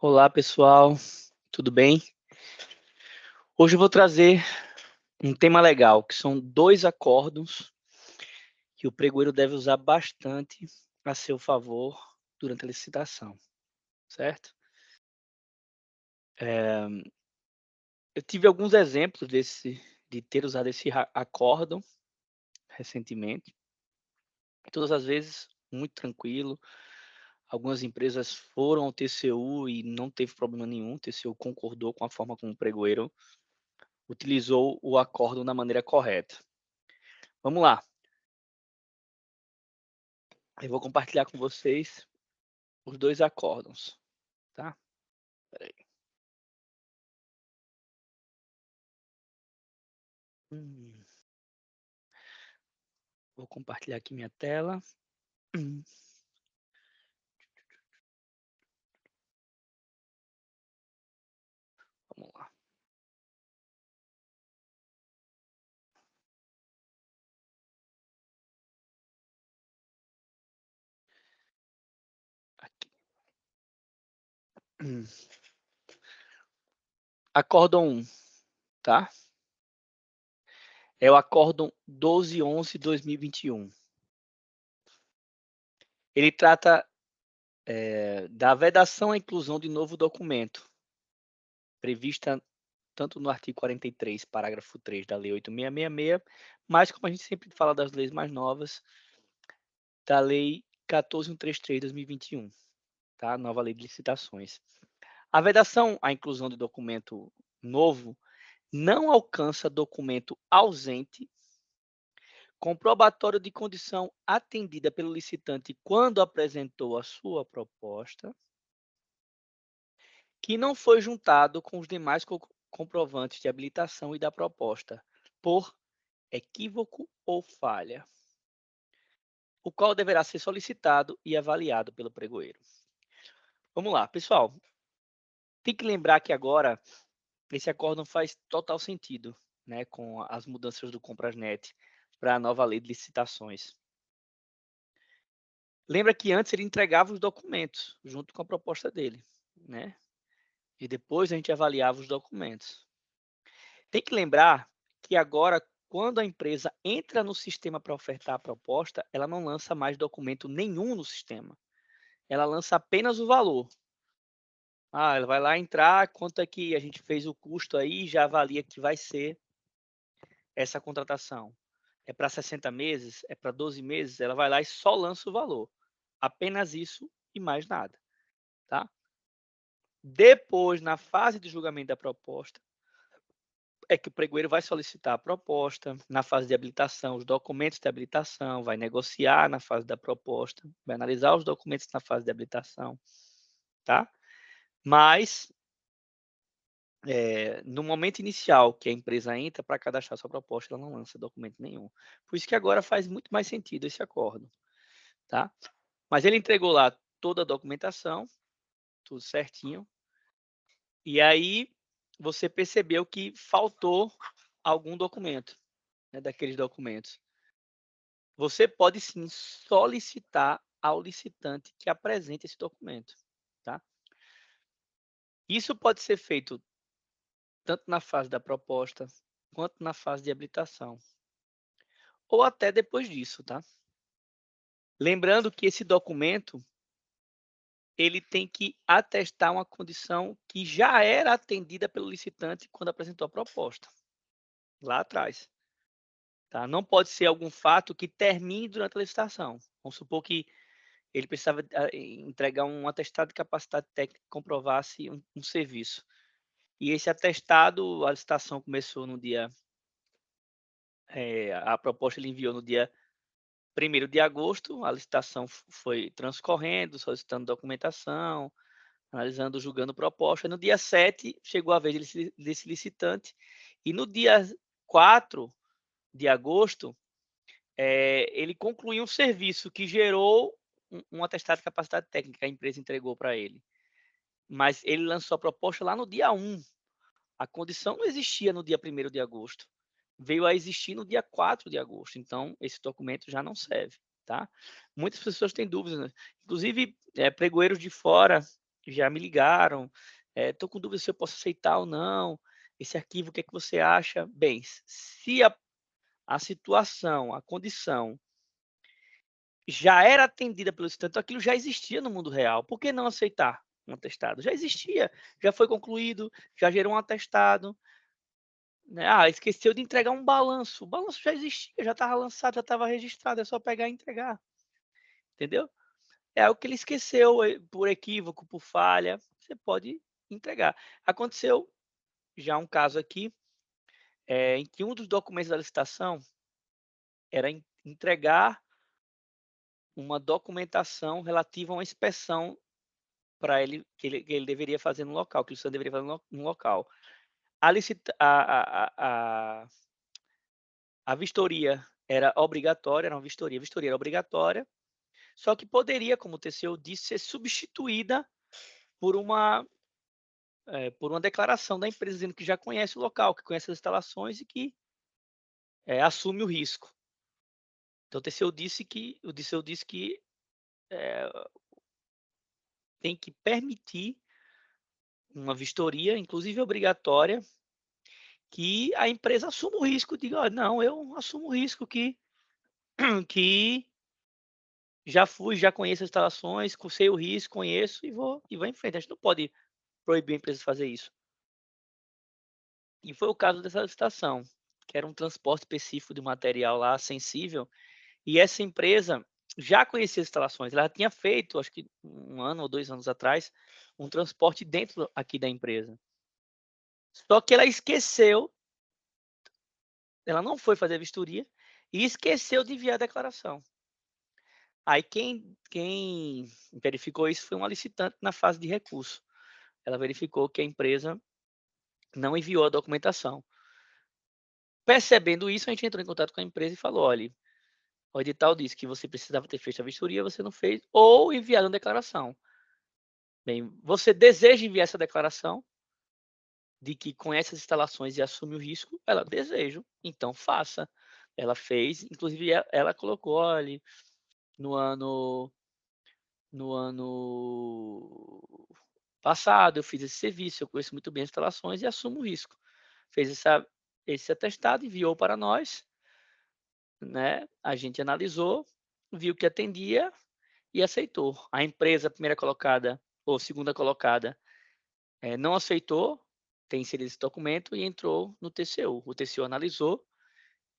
Olá, pessoal, tudo bem? Hoje eu vou trazer um tema legal, que são 2 acórdãos que o pregoeiro deve usar bastante a seu favor durante a licitação, certo? Eu tive alguns exemplos de ter usado esse acórdão recentemente, todas as vezes muito tranquilo. Algumas empresas foram ao TCU e não teve problema nenhum, o TCU concordou com a forma como o pregoeiro utilizou o acórdão da maneira correta. Vamos lá. Eu vou compartilhar com vocês os 2 acórdãos, tá? Espera aí. Vou compartilhar aqui minha tela. Vamos lá. Aqui. Acórdão 1, tá? É o acórdão 1211/2021. Ele trata da vedação à inclusão de novo documento, prevista tanto no artigo 43, parágrafo 3 da Lei 8666, mas como a gente sempre fala das leis mais novas, da Lei 14.133/2021, tá? Nova Lei de Licitações. A vedação à inclusão de documento novo não alcança documento ausente, comprobatório de condição atendida pelo licitante quando apresentou a sua proposta, que não foi juntado com os demais comprovantes de habilitação e da proposta, por equívoco ou falha, o qual deverá ser solicitado e avaliado pelo pregoeiro. Vamos lá, pessoal. Tem que lembrar que agora esse acórdão faz total sentido, né, com as mudanças do Comprasnet para a nova lei de licitações. Lembra que antes ele entregava os documentos junto com a proposta dele, né? E depois a gente avaliava os documentos. Tem que lembrar que agora, quando a empresa entra no sistema para ofertar a proposta, ela não lança mais documento nenhum no sistema. Ela lança apenas o valor. Ela vai lá entrar, quanto é que a gente fez o custo aí, já avalia que vai ser essa contratação. É para 60 meses? É para 12 meses? Ela vai lá e só lança o valor. Apenas isso e mais nada, tá? Depois, na fase de julgamento da proposta, é que o pregoeiro vai solicitar a proposta, na fase de habilitação, os documentos de habilitação, vai negociar na fase da proposta, vai analisar os documentos na fase de habilitação, tá? Mas, no momento inicial que a empresa entra para cadastrar sua proposta, ela não lança documento nenhum. Por isso que agora faz muito mais sentido esse acordo, tá? Mas ele entregou lá toda a documentação, tudo certinho, e aí você percebeu que faltou algum documento, né, daqueles documentos. Você pode sim solicitar ao licitante que apresente esse documento, tá? Isso pode ser feito tanto na fase da proposta quanto na fase de habilitação, ou até depois disso, tá? Lembrando que esse documento ele tem que atestar uma condição que já era atendida pelo licitante quando apresentou a proposta, lá atrás. Tá? Não pode ser algum fato que termine durante a licitação. Vamos supor que ele precisava entregar um atestado de capacidade técnica que comprovasse um serviço. E esse atestado, a licitação começou no dia... a proposta ele enviou no dia 1º de agosto, a licitação foi transcorrendo, solicitando documentação, analisando, julgando proposta. No dia 7, chegou a vez desse licitante, e no dia 4 de agosto, ele concluiu um serviço que gerou um atestado de capacidade técnica que a empresa entregou para ele. Mas ele lançou a proposta lá no dia 1. A condição não existia no dia 1º de agosto. Veio a existir no dia 4 de agosto. Então, esse documento já não serve, tá? Muitas pessoas têm dúvidas, né? Inclusive, pregoeiros de fora já me ligaram, estou com dúvida se eu posso aceitar ou não, esse arquivo, o que é que você acha? Bem, se a situação, a condição já era atendida pelo licitante, então aquilo já existia no mundo real, por que não aceitar um atestado? Já existia, já foi concluído, já gerou um atestado, né? Ah, esqueceu de entregar um balanço, o balanço já existia, já estava lançado, já estava registrado, é só pegar e entregar, entendeu? É algo que ele esqueceu por equívoco, por falha, você pode entregar. Aconteceu já um caso aqui, em que um dos documentos da licitação era entregar uma documentação relativa a uma inspeção para ele que ele deveria fazer no local, que o licitante deveria fazer no local. A licita a vistoria era obrigatória, era uma vistoria, a vistoria era obrigatória, só que poderia, como o TCU disse, ser substituída por uma declaração da empresa dizendo que já conhece o local, que conhece as instalações e que assume o risco. Então o TCU disse que eh, tem que permitir uma vistoria, inclusive obrigatória, que a empresa assuma o risco, diga, olha, não, eu assumo o risco que já fui, já conheço as instalações, sei o risco, conheço e vou em frente. A gente não pode proibir a empresa de fazer isso. E foi o caso dessa licitação, que era um transporte específico de material lá sensível, e essa empresa já conhecia as instalações, ela tinha feito, acho que 1 ano ou 2 anos atrás, um transporte dentro aqui da empresa. Só que ela esqueceu, ela não foi fazer a vistoria e esqueceu de enviar a declaração. Aí quem verificou isso foi uma licitante na fase de recurso. Ela verificou que a empresa não enviou a documentação. Percebendo isso, a gente entrou em contato com a empresa e falou: olha, o edital disse que você precisava ter feito a vistoria, você não fez, ou enviado uma declaração. Bem, você deseja enviar essa declaração de que conhece as instalações e assume o risco? Ela deseja, então faça. Ela fez, inclusive ela colocou, olha, no ano no ano passado eu fiz esse serviço, eu conheço muito bem as instalações e assumo o risco. Fez esse atestado, enviou para nós, né? A gente analisou, viu que atendia e aceitou. A empresa primeira colocada ou segunda colocada não aceitou, tem inserido esse documento e entrou no TCU. O TCU analisou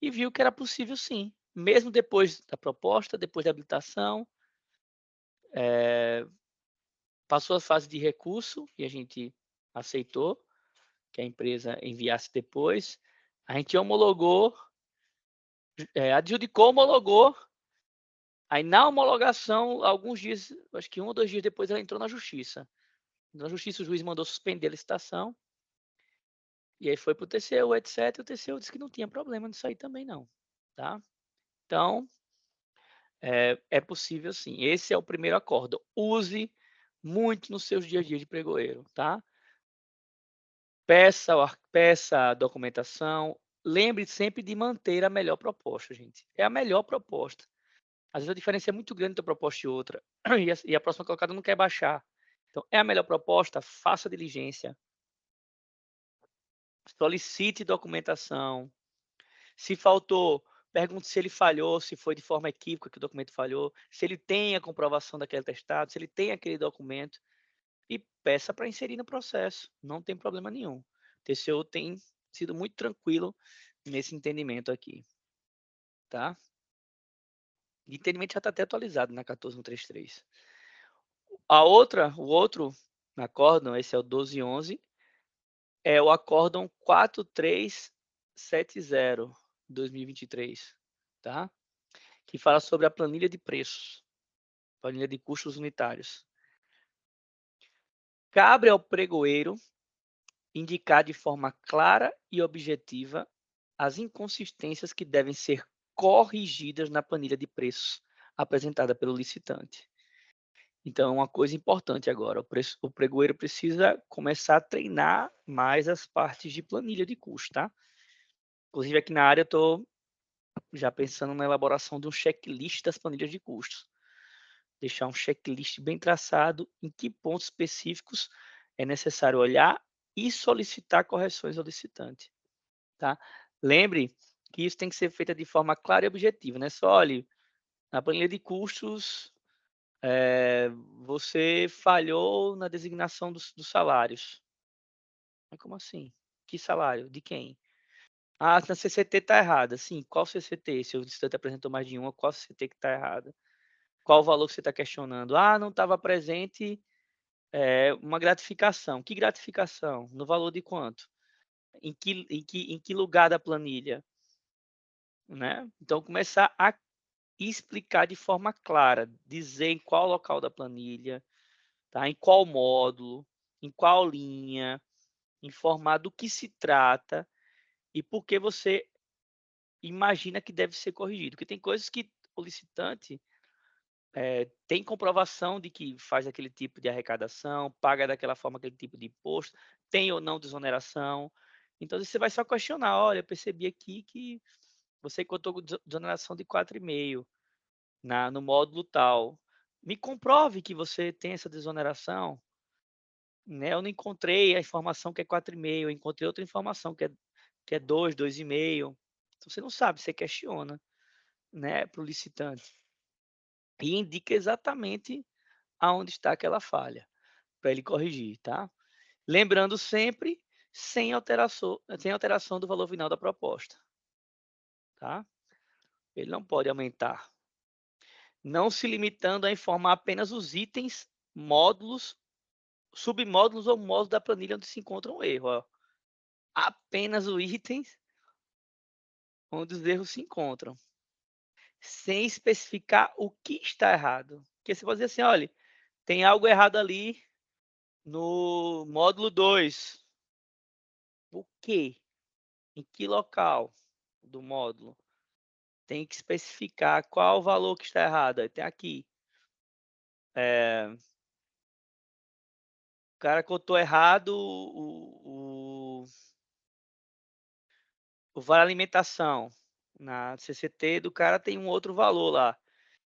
e viu que era possível sim, mesmo depois da proposta, depois da habilitação, passou a fase de recurso e a gente aceitou que a empresa enviasse depois. A gente homologou, adjudicou, homologou. Aí na homologação, alguns dias, acho que 1 ou 2 dias depois, ela entrou na justiça. Na justiça, o juiz mandou suspender a licitação. E aí foi para o TCU, etc. E o TCU disse que não tinha problema nisso aí também, não. Tá? Então, é possível sim. Esse é o primeiro acordo. Use muito nos seus dias a dia de pregoeiro, tá? Peça a documentação. Lembre sempre de manter a melhor proposta, gente. É a melhor proposta. Às vezes a diferença é muito grande entre uma proposta e outra. E a próxima colocada não quer baixar. Então, é a melhor proposta, faça diligência. Solicite documentação. Se faltou, pergunte se ele falhou, se foi de forma equívoca que o documento falhou, se ele tem a comprovação daquele atestado, se ele tem aquele documento. E peça para inserir no processo. Não tem problema nenhum. O TCU tem sido muito tranquilo nesse entendimento aqui, tá? O entendimento já está até atualizado na 14133. O outro acórdão, esse é o 1211, é o acórdão 4370/2023, tá? Que fala sobre a planilha de preços, planilha de custos unitários. Cabe ao pregoeiro indicar de forma clara e objetiva as inconsistências que devem ser corrigidas na planilha de preços apresentada pelo licitante. Então, uma coisa importante agora, o pregoeiro precisa começar a treinar mais as partes de planilha de custo, tá? Inclusive, aqui na área, eu estou já pensando na elaboração de um checklist das planilhas de custos. deixar um checklist bem traçado em que pontos específicos é necessário olhar e solicitar correções ao licitante, tá? Lembre que isso tem que ser feito de forma clara e objetiva, não é só: "Olhe, na planilha de custos, você falhou na designação dos salários". Mas como assim? Que salário? De quem? "Ah, na CCT está errada". Sim, qual CCT? Se o licitante apresentou mais de uma, qual CCT que está errada? Qual o valor que você está questionando? "Ah, não estava presente, uma gratificação". Que gratificação? No valor de quanto? Em que lugar da planilha? Né? Então começar a explicar de forma clara, dizer em qual local da planilha, tá? Em qual módulo, em qual linha, informar do que se trata e por que você imagina que deve ser corrigido. Porque tem coisas que o licitante tem comprovação de que faz aquele tipo de arrecadação, paga daquela forma aquele tipo de imposto, tem ou não desoneração. Então você vai só questionar: "Olha, eu percebi aqui que você contou com desoneração de 4,5 no módulo tal. Me comprove que você tem essa desoneração, né? Eu não encontrei a informação que é 4,5, eu encontrei outra informação que é 2, 2,5". Então você não sabe, você questiona, né, para o licitante e indica exatamente aonde está aquela falha para ele corrigir, tá? Lembrando sempre, sem alteração do valor final da proposta, tá? Ele não pode aumentar, não se limitando a informar apenas os itens, módulos, submódulos ou módulos da planilha onde se encontra um erro, ó. Apenas os itens onde os erros se encontram, sem especificar o que está errado. Porque você pode dizer assim: "Olha, tem algo errado ali no módulo 2". O quê? Em que local do módulo? Tem que especificar qual o valor que está errado. Aí tem aqui, o cara cotou errado o vale alimentação. Na CCT do cara tem um outro valor lá,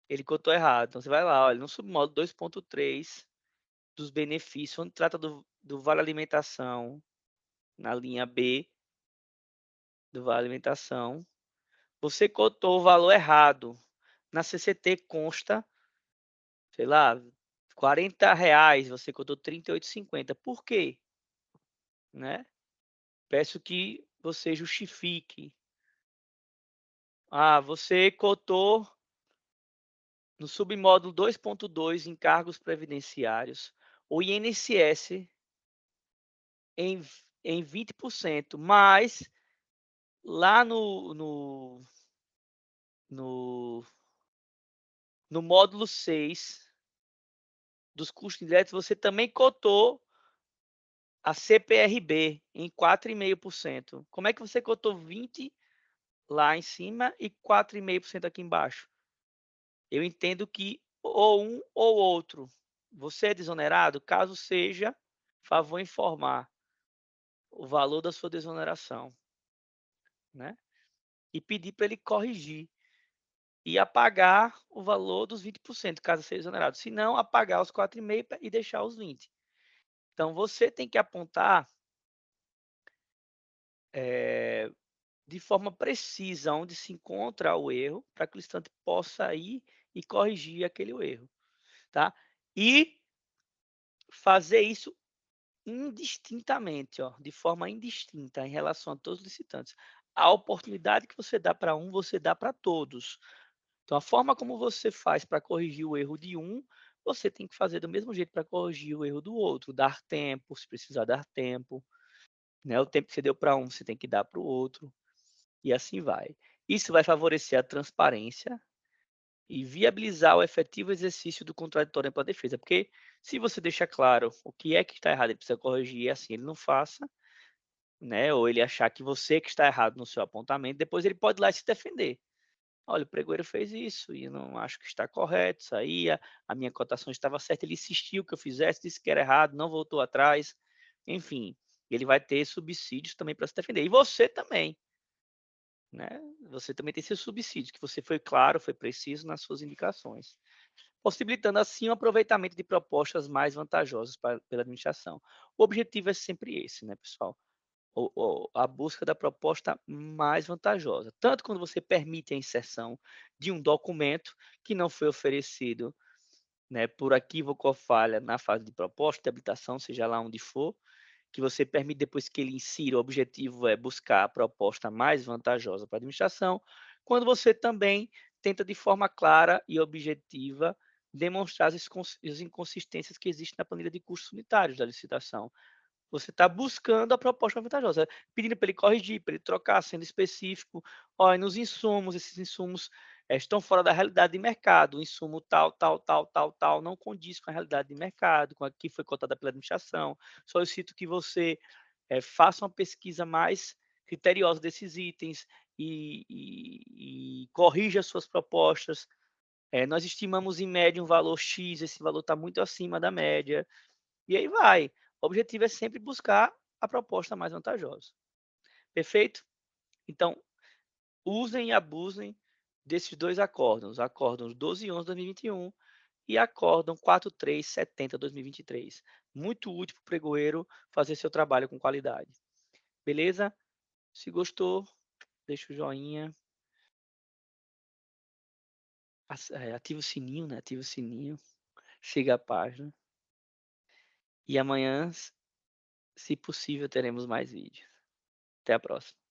ele cotou errado. Então você vai lá, olha, no submódulo 2.3 dos benefícios, onde trata do vale alimentação, na linha B do vale alimentação, você cotou o valor errado. Na CCT consta, sei lá, R$ 40, você cotou 38,50. Por quê? Né? Peço que você justifique. Ah, você cotou no submódulo 2.2 encargos previdenciários, o INSS em, em 20%, mas lá no, no módulo 6 dos custos indiretos, você também cotou a CPRB em 4,5%. Como é que você cotou 20 lá em cima e 4,5% aqui embaixo? Eu entendo que ou um ou outro. Você é desonerado? Caso seja, favor informar o valor da sua desoneração, né? E pedir para ele corrigir e apagar o valor dos 20%, caso seja exonerado. Se não, apagar os 4,5% e deixar os 20%. Então, você tem que apontar de forma precisa onde se encontra o erro, para que o licitante possa ir e corrigir aquele erro, tá? E fazer isso indistintamente, ó, de forma indistinta em relação a todos os licitantes. A oportunidade que você dá para um, você dá para todos. Então, a forma como você faz para corrigir o erro de um, você tem que fazer do mesmo jeito para corrigir o erro do outro. Dar tempo, se precisar dar tempo. Né? O tempo que você deu para um, você tem que dar para o outro. E assim vai. Isso vai favorecer a transparência e viabilizar o efetivo exercício do contraditório para a defesa. Porque se você deixa claro o que é que está errado e precisa corrigir, e assim ele não faça, né? Ou ele achar que você que está errado no seu apontamento, depois ele pode ir lá e se defender. Olha, o pregoeiro fez isso e eu não acho que está correto, isso aí, a minha cotação estava certa, ele insistiu que eu fizesse, disse que era errado, não voltou atrás, enfim, ele vai ter subsídios também para se defender. E você também, né? Você também tem seus subsídios, que você foi claro, foi preciso nas suas indicações. possibilitando assim o aproveitamento de propostas mais vantajosas pela administração. O objetivo é sempre esse, né, pessoal? A busca da proposta mais vantajosa, tanto quando você permite a inserção de um documento que não foi oferecido, né, por equívoco ou falha na fase de proposta de habilitação, seja lá onde for, que você permite depois que ele insira, o objetivo é buscar a proposta mais vantajosa para a administração, quando você também tenta de forma clara e objetiva demonstrar as inconsistências que existem na planilha de custos unitários da licitação. Você está buscando a proposta vantajosa, pedindo para ele corrigir, para ele trocar, sendo específico. Olha, nos insumos, esses insumos estão fora da realidade de mercado. O insumo tal, tal, tal, tal, tal, não condiz com a realidade de mercado, com a que foi cotada pela administração. Solicito que você faça uma pesquisa mais criteriosa desses itens e corrija as suas propostas. Nós estimamos em média um valor X, esse valor está muito acima da média. E aí vai. O objetivo é sempre buscar a proposta mais vantajosa. Perfeito? Então, usem e abusem desses 2 acórdãos, acórdão 12/11/2021 e acórdão 43/70/2023. Muito útil para o pregoeiro fazer seu trabalho com qualidade. Beleza? Se gostou, deixa o joinha, ativa o sininho, né, ativa o sininho, siga a página e amanhã, se possível, teremos mais vídeos. Até a próxima.